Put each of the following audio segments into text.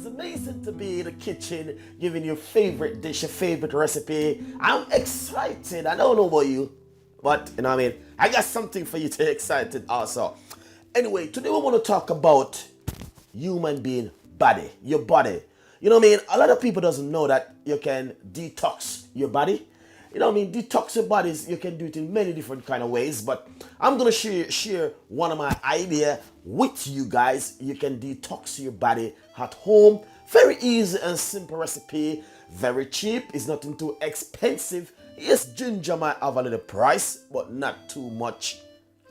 amazing to be in the kitchen giving your favorite dish, your favorite recipe. I'm excited. I don't know about you, but you know what I mean? I got something for you to be excited also. Anyway, today we want to talk about human being body, your body. You know what I mean? A lot of people doesn't know that you can detox your body. You know what I mean? Detox your bodies, you can do it in many different kind of ways, but I'm going to share one of my idea with you guys. You can detox your body at home. Very easy and simple recipe. Very cheap. It's nothing too expensive. Yes, ginger might have a little price, but not too much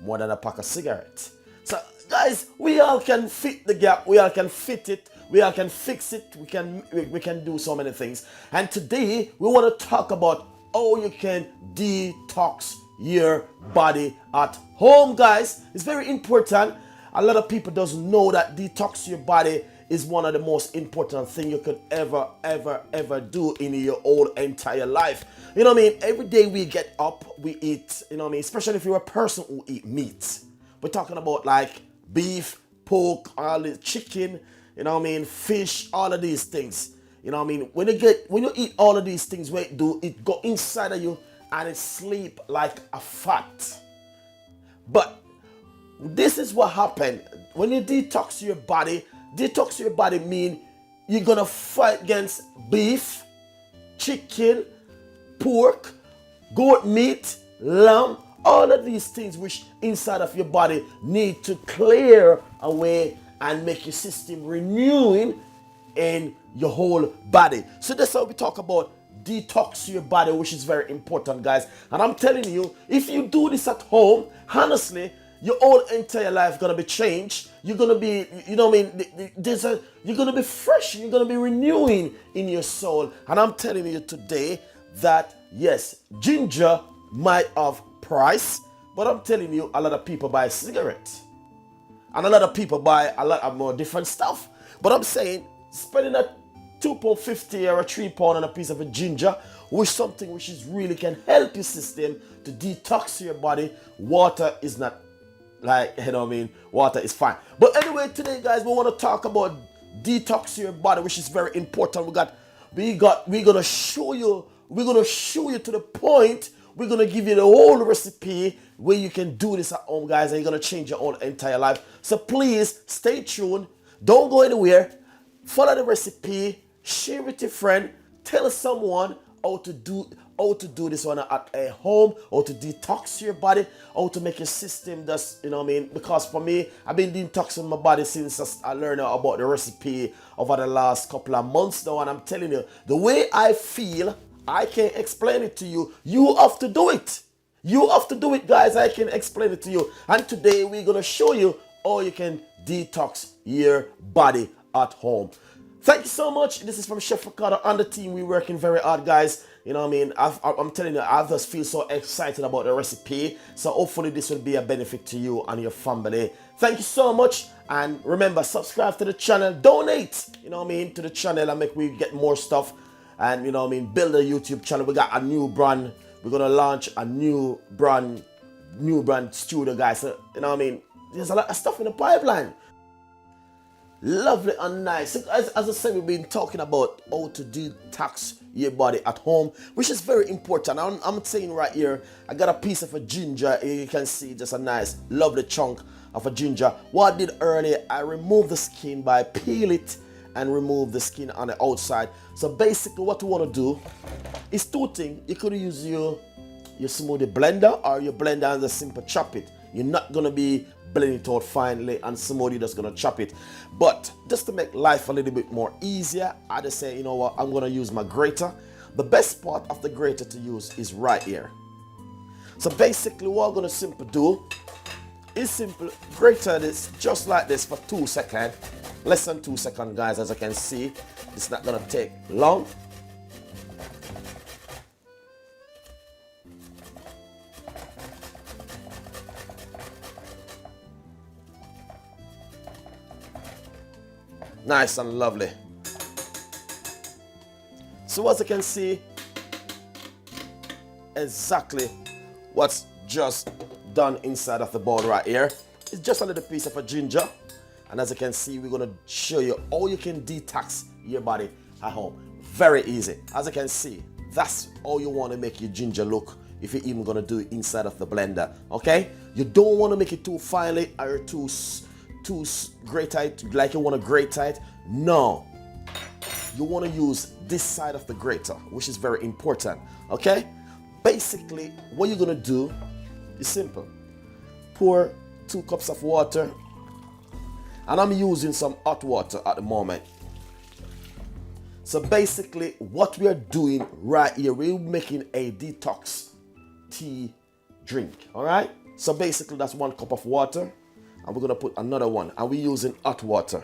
more than a pack of cigarettes. So guys, we all can fit the gap. We all can fit it. We all can fix it. We can do so many things. And today we want to talk about how you can detox your body at home, guys. It's very important. A lot of people doesn't know that detox your body is one of the most important thing you could ever do in your whole entire life. You know what I mean? Every day we get up, we eat, you know what I mean? Especially if you're a person who eat meat. We're talking about like beef, pork, all the chicken, you know what I mean? Fish, all of these things. You know what I mean? When you eat all of these things, what it go inside of you and it sleep like a fat. But this is what happened. When you detox your body mean you're gonna fight against beef, chicken, pork, goat meat, lamb, all of these things which inside of your body need to clear away and make your system renewing in your whole body. So that's how we talk about detox your body, which is very important, guys. And I'm telling you, if you do this at home, honestly, your whole entire life gonna be changed. You're gonna be, you know what I mean? You're gonna be fresh. You're gonna be renewing in your soul. And I'm telling you today that yes, ginger might have price, but I'm telling you, a lot of people buy cigarettes, and a lot of people buy a lot of more different stuff. But I'm saying, spending a £2.50 or a £3 on a piece of a ginger, with something which is really can help your system to detox your body. Water is not like, you know what I mean, water is fine. But anyway, today guys, we want to talk about detox your body, which is very important. We're gonna show you to the point. We're gonna give you the whole recipe where you can do this at home, guys, and you're gonna change your own entire life. So please stay tuned. Don't go anywhere. Follow the recipe. Share with your friend. Tell someone how to do this one at a home, how to detox your body, how to make your system just, you know what I mean? Because for me, I've been detoxing my body since I learned about the recipe over the last couple of months now, and I'm telling you, the way I feel, I can't explain it to you. You have to do it. You have to do it, guys. I can explain it to you. And today we're going to show you how you can detox your body at home. Thank you so much. This is from Chef Ricardo and the team. We're working very hard, guys. You know what I mean? I'm telling you, I just feel so excited about the recipe. So hopefully this will be a benefit to you and your family. Thank you so much. And remember, subscribe to the channel. Donate, you know what I mean, to the channel and make we get more stuff. And you know what I mean, build a YouTube channel. We got a new brand. We're gonna launch a new brand studio, guys. So, you know what I mean, there's a lot of stuff in the pipeline. Lovely and nice. So, as I said, we've been talking about how to detox your body at home, which is very important. I'm saying right here, I got a piece of a ginger. You can see just a nice, lovely chunk of a ginger. What I did earlier, I removed the skin by peel it and remove the skin on the outside. So basically what you want to do is two things. You could use your smoothie blender, or your blender and just simple chop it. You're not going to be blending it out finely and smoothie just going to chop it. But just to make life a little bit more easier, I just say, you know what, I'm going to use my grater. The best part of the grater to use is right here. So basically what I'm going to simply do is simply grater this just like this for 2 seconds. Less than 2 seconds, guys. As you can see, it's not gonna take long. Nice and lovely. So as you can see, exactly what's just done inside of the bowl right here. It's just a little piece of a ginger. And as you can see, we're gonna show you how you can detox your body at home. Very easy. As you can see, that's how you want to make your ginger look if you're even gonna do it inside of the blender. Okay? You don't want to make it too finely or too grate it, like you want to grate it. No. You want to use this side of the grater, which is very important. Okay? Basically, what you're gonna do is simple. Pour 2 cups of water, and I'm using some hot water at the moment. So basically, what we are doing right here, we're making a detox tea drink. All right? So basically, that's 1 cup of water, and we're gonna put another one, and we're using hot water.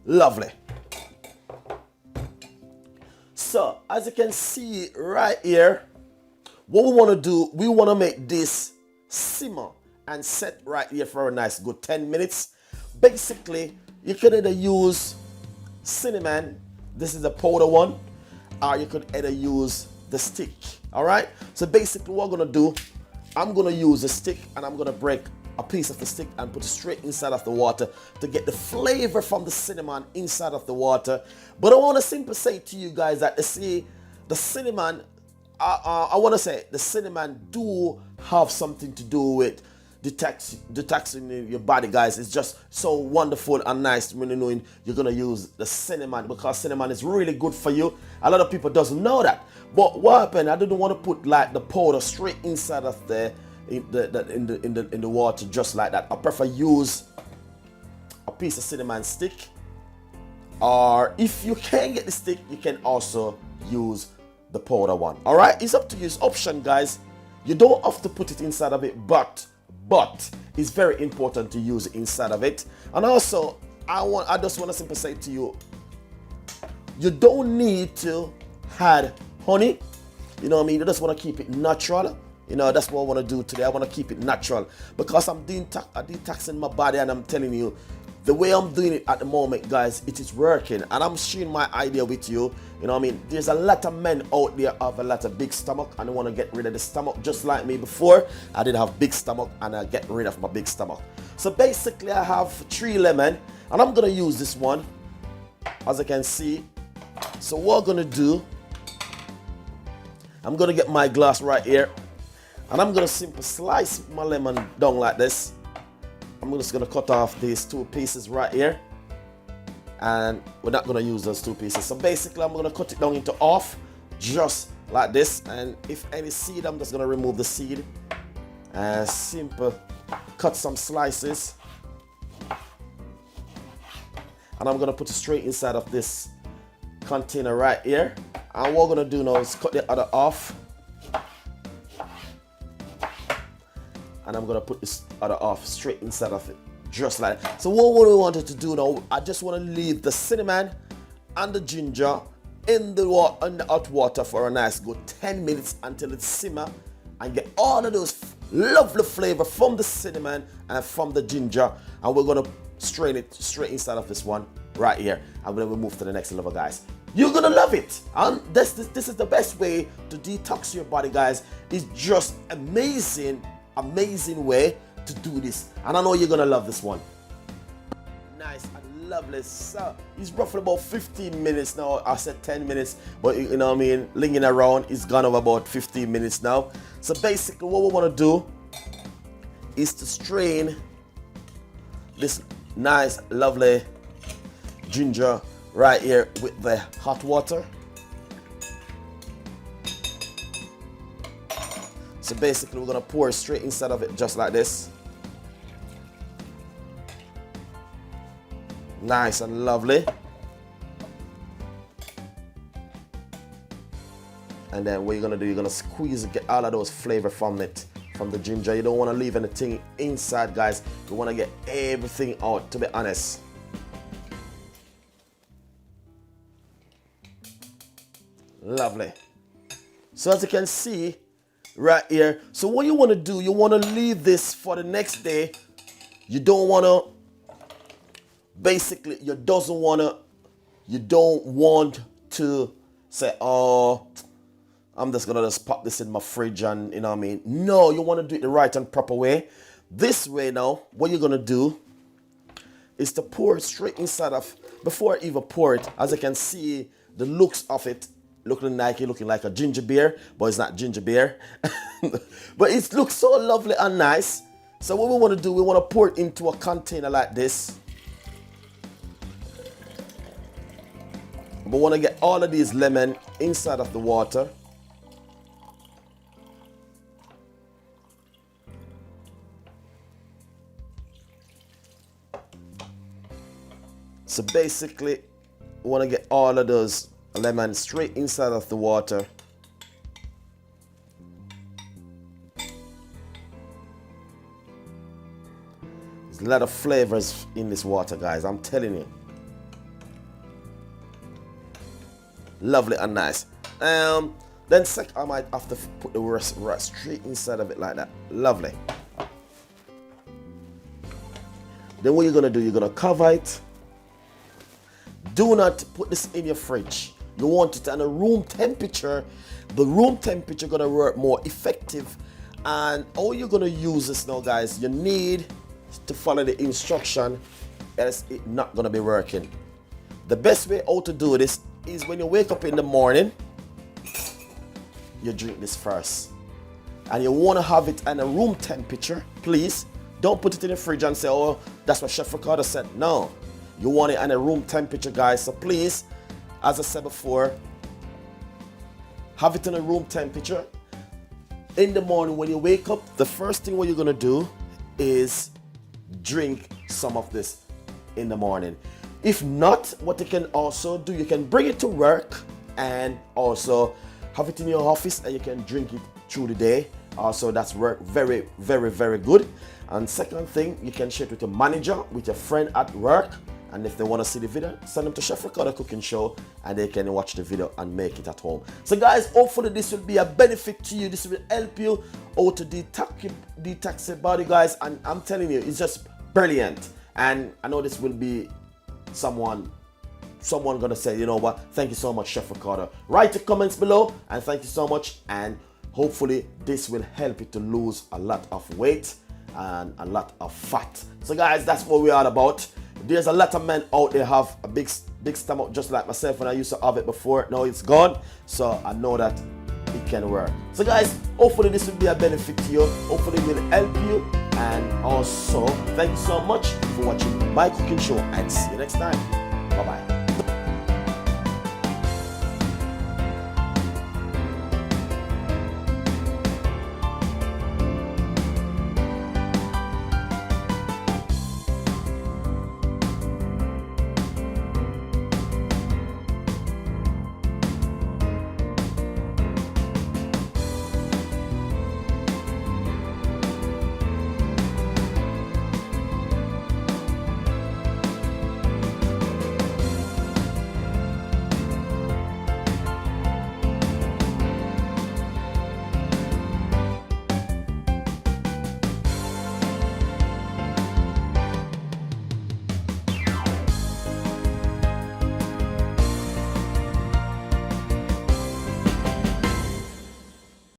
Lovely. So as you can see right here, what we want to do, we want to make this simmer and set right here for a nice good 10 minutes. Basically, you could either use cinnamon, this is the powder one, or you could either use the stick. All right? So basically what I'm going to do, I'm going to use the stick, and I'm going to break a piece of the stick and put it straight inside of the water to get the flavor from the cinnamon inside of the water. But I want to simply say to you guys that, see, the cinnamon, I want to say the cinnamon do have something to do with detoxing your body, guys. It's just so wonderful and nice when you know you're going to use the cinnamon, because cinnamon is really good for you. A lot of people doesn't know that. But what happened, I didn't want to put like the powder straight inside of in the water just like that. I prefer use a piece of cinnamon stick, or if you can get the stick, you can also use the powder one. All right, it's up to you. It's option, guys. You don't have to put it inside of it, but it's very important to use it inside of it. And also, I just want to simply say to you, you don't need to add honey. You know what I mean? You just want to keep it natural. You know, that's what I want to do today. I want to keep it natural because I'm detoxing my body, and I'm telling you, the way I'm doing it at the moment, guys, it is working. And I'm sharing my idea with you. You know what I mean? There's a lot of men out there have a lot of big stomach, and they want to get rid of the stomach just like me before. I did have big stomach, and I get rid of my big stomach. So basically, I have 3 lemon, and I'm going to use this one, as you can see. So what I'm going to do, I'm going to get my glass right here. And I'm going to simply slice my lemon down like this. I'm just going to cut off these 2 pieces right here. And we're not going to use those 2 pieces. So basically, I'm going to cut it down into half, just like this. And if any seed, I'm just going to remove the seed. And simple cut some slices. And I'm going to put it straight inside of this container right here. And what we're going to do now is cut the other off. And I'm going to put this other off straight inside of it, just like that. So what we wanted to do now, I just want to leave the cinnamon and the ginger in the hot water for a nice good 10 minutes until it simmer and get all of those lovely flavor from the cinnamon and from the ginger. And we're going to strain it straight inside of this one right here. And then we'll move to the next level, guys. You're going to love it. And this is the best way to detox your body, guys. It's just amazing way to do this, and I know you're gonna love this one. Nice and lovely. So it's roughly about 15 minutes now. I said 10 minutes, but you know what I mean, linging around, it's gone over about 15 minutes now. So basically what we want to do is to strain this nice lovely ginger right here with the hot water. So basically we're going to pour it straight inside of it just like this. Nice and lovely. And then what you're going to do, you're going to squeeze and get all of those flavor from it, from the ginger. You don't want to leave anything inside, guys. You want to get everything out, to be honest. Lovely. So as you can see, right here. So what you want to do, you want to leave this for the next day. You don't want to, basically, you don't want to say, oh, I'm just going to just pop this in my fridge and, you know what I mean? No, you want to do it the right and proper way. This way now, what you're gonna do is to pour it straight inside of, before I even pour it, as you can see, the looks of it looking like a ginger beer, but it's not ginger beer. But it looks so lovely and nice. So what we want to do, we want to pour it into a container like this. We want to get all of these lemon inside of the water. So basically, we want to get all of those lemons straight inside of the water. There's a lot of flavors in this water, guys, I'm telling you. Lovely and nice. Then I might have to put the rest straight inside of it like that. Lovely. Then what you're gonna do, you're gonna cover it. Do not put this in your fridge. You want it at a room temperature. The room temperature gonna work more effective. And all you're gonna use this now, guys, you need to follow the instruction, else it's not gonna be working. The best way how to do this is when you wake up in the morning, you drink this first. And you wanna have it at a room temperature, please. Don't put it in the fridge and say, oh, that's what Chef Ricardo said. No. You want it at a room temperature, guys. So please, as I said before, have it in a room temperature. In the morning when you wake up, the first thing what you're gonna do is drink some of this in the morning. If not, what you can also do, you can bring it to work and also have it in your office and you can drink it through the day. Also, that's work very, very, very good. And second thing, you can share it with your manager, with your friend at work. And if they want to see the video, send them to Chef Ricardo Cooking Show and they can watch the video and make it at home. So guys, hopefully this will be a benefit to you. This will help you how to detox your body, guys. And I'm telling you, it's just brilliant. And I know this will be someone gonna say, you know what, thank you so much, Chef Ricardo. Write your comments below and thank you so much. And hopefully this will help you to lose a lot of weight and a lot of fat. So guys, that's what we're all about. There's a lot of men out there have a big stomach just like myself when I used to have it before. Now it's gone, so I know that it can work. So guys, hopefully this will be a benefit to you. Hopefully it will help you. And also, thank you so much for watching my cooking show and see you next time. Bye-bye.